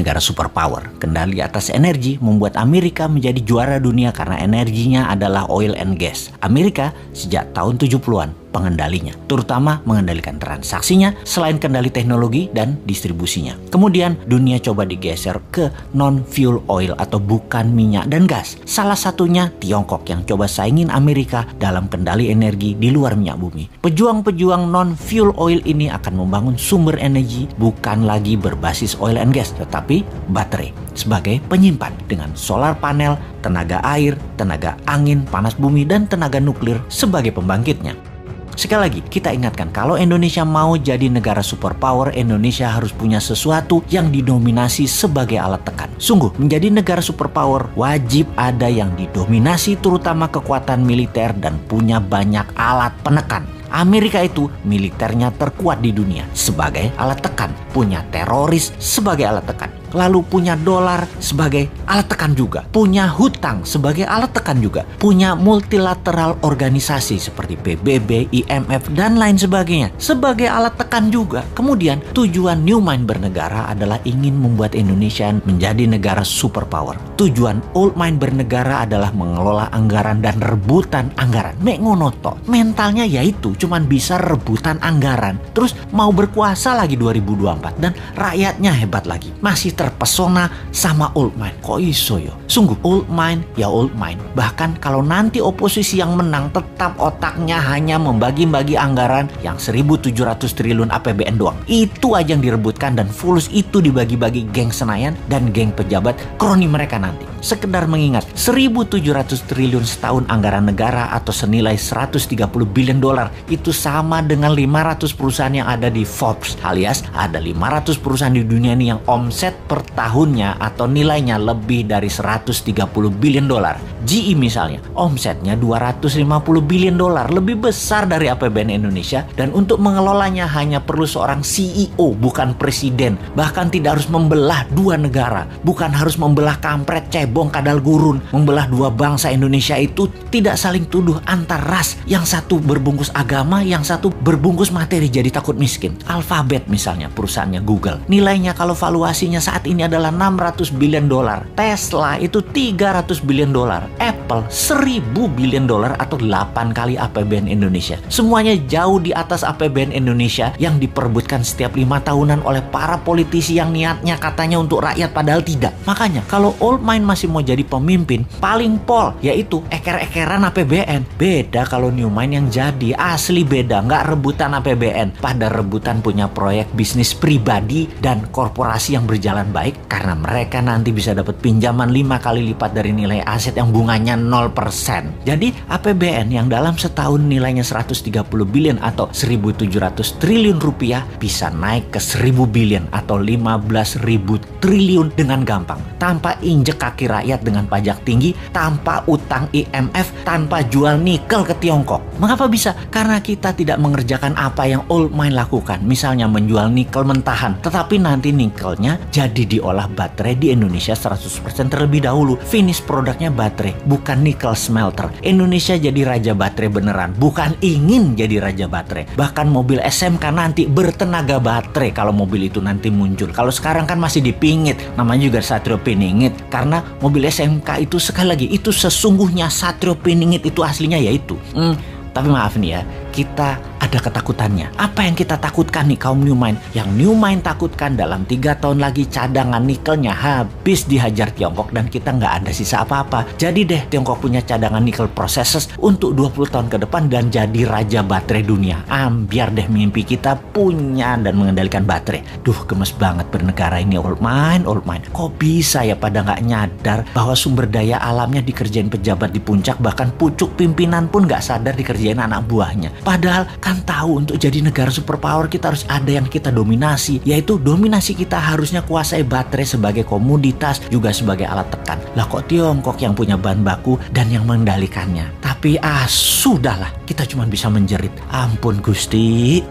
negara superpower. Kendali atas energi membuat Amerika menjadi juara dunia karena energinya adalah oil and gas. Amerika sejak tahun 70-an pengendalinya, terutama mengendalikan transaksinya selain kendali teknologi dan distribusinya. Kemudian dunia coba digeser ke non-fuel oil atau bukan minyak dan gas. Salah satunya Tiongkok yang coba saingin Amerika dalam kendali energi di luar minyak bumi. Pejuang-pejuang non-fuel oil ini akan membangun sumber energi bukan lagi berbasis oil and gas, tetapi baterai sebagai penyimpan dengan solar panel, tenaga air, tenaga angin, panas bumi, dan tenaga nuklir sebagai pembangkitnya. Sekali lagi, kita ingatkan kalau Indonesia mau jadi negara superpower, Indonesia harus punya sesuatu yang didominasi sebagai alat tekan. Sungguh, menjadi negara superpower wajib ada yang didominasi terutama kekuatan militer dan punya banyak alat penekan. Amerika itu militernya terkuat di dunia sebagai alat tekan, punya teroris sebagai alat tekan, lalu punya dolar sebagai alat tekan juga, punya hutang sebagai alat tekan juga, punya multilateral organisasi seperti PBB, IMF, dan lain sebagainya sebagai alat tekan juga. Kemudian tujuan New Mind bernegara adalah ingin membuat Indonesia menjadi negara superpower. Tujuan Old Mind bernegara adalah mengelola anggaran dan rebutan anggaran. Mek ngono tok. Mentalnya yaitu cuman bisa rebutan anggaran, terus mau berkuasa lagi 2024 dan rakyatnya hebat lagi. Masih terpesona sama Old Mind. Kok iso yo? Sungguh Old Mind ya Old Mind. Bahkan kalau nanti oposisi yang menang tetap otaknya hanya membagi-bagi anggaran yang 1.700 triliun APBN doang. Itu aja yang direbutkan dan fulus itu dibagi-bagi geng Senayan dan geng pejabat kroni mereka nanti. Sekedar mengingat 1.700 triliun setahun anggaran negara atau senilai 130 billion dolar itu sama dengan 500 perusahaan yang ada di Forbes, alias ada 500 perusahaan di dunia ini yang omset per tahunnya atau nilainya lebih dari 130 billion dolar. GE misalnya, omsetnya 250 billion dolar, lebih besar dari APBN Indonesia, dan untuk mengelolanya hanya perlu seorang CEO, bukan presiden. Bahkan tidak harus membelah dua negara, bukan harus membelah kampret, cebong, kadal gurun. Membelah dua bangsa Indonesia itu tidak saling tuduh antar ras, yang satu berbungkus agama, yang satu berbungkus materi jadi takut miskin. Alphabet misalnya, perusahaannya Google, nilainya kalau valuasinya saat ini adalah 600 billion dolar. Tesla itu 300 billion dolar. Apple 1.000 billion dolar atau 8 kali APBN Indonesia. Semuanya jauh di atas APBN Indonesia yang diperebutkan setiap 5 tahunan oleh para politisi yang niatnya katanya untuk rakyat padahal tidak. Makanya kalau Old Mind masih mau jadi pemimpin, paling pol yaitu eker-ekeran APBN. Beda kalau New Mind yang jadi, asli beda. Nggak rebutan APBN, pada rebutan punya proyek bisnis pribadi dan korporasi yang berjalan baik karena mereka nanti bisa dapat pinjaman 5 kali lipat dari nilai aset yang bunganya 0%. Jadi APBN yang dalam setahun nilainya 130 billion atau 1.700 triliun rupiah bisa naik ke 1.000 billion atau 15.000 triliun dengan gampang, tanpa injek kaki rakyat dengan pajak tinggi, tanpa utang IMF, tanpa jual nikel ke Tiongkok. Mengapa bisa? Karena kita tidak mengerjakan apa yang Old Mind lakukan, misalnya menjual nikel mentahan, tetapi nanti nikelnya jadi diolah baterai di Indonesia 100% terlebih dahulu. Finish produknya baterai, bukan nikel smelter. Indonesia jadi raja baterai beneran, bukan ingin jadi raja baterai. Bahkan mobil SMK nanti bertenaga baterai kalau mobil itu nanti muncul. Kalau sekarang kan masih dipingit, namanya juga Satrio Piningit. Karena mobil SMK itu sekali lagi, itu sesungguhnya Satrio Piningit itu aslinya yaitu. Tapi maaf nih ya, kita ada ketakutannya. Apa yang kita takutkan nih kaum New Mind? Yang New Mind takutkan dalam 3 tahun lagi cadangan nikelnya habis dihajar Tiongkok dan kita nggak ada sisa apa-apa. Jadi deh Tiongkok punya cadangan nikel processes untuk 20 tahun ke depan dan jadi raja baterai dunia. Biar deh mimpi kita punya dan mengendalikan baterai. Duh, gemes banget bernegara ini Old Mind, Old Mind. Kok bisa ya pada nggak nyadar bahwa sumber daya alamnya dikerjain pejabat di puncak, bahkan pucuk pimpinan pun nggak sadar dikerjain anak buahnya. Padahal kan tahu untuk jadi negara superpower kita harus ada yang kita dominasi, yaitu dominasi kita harusnya kuasai baterai sebagai komoditas juga sebagai alat tekan. Lah kok Tiongkok yang punya bahan baku dan yang mengendalikannya. Tapi sudahlah, kita cuma bisa menjerit. Ampun Gusti.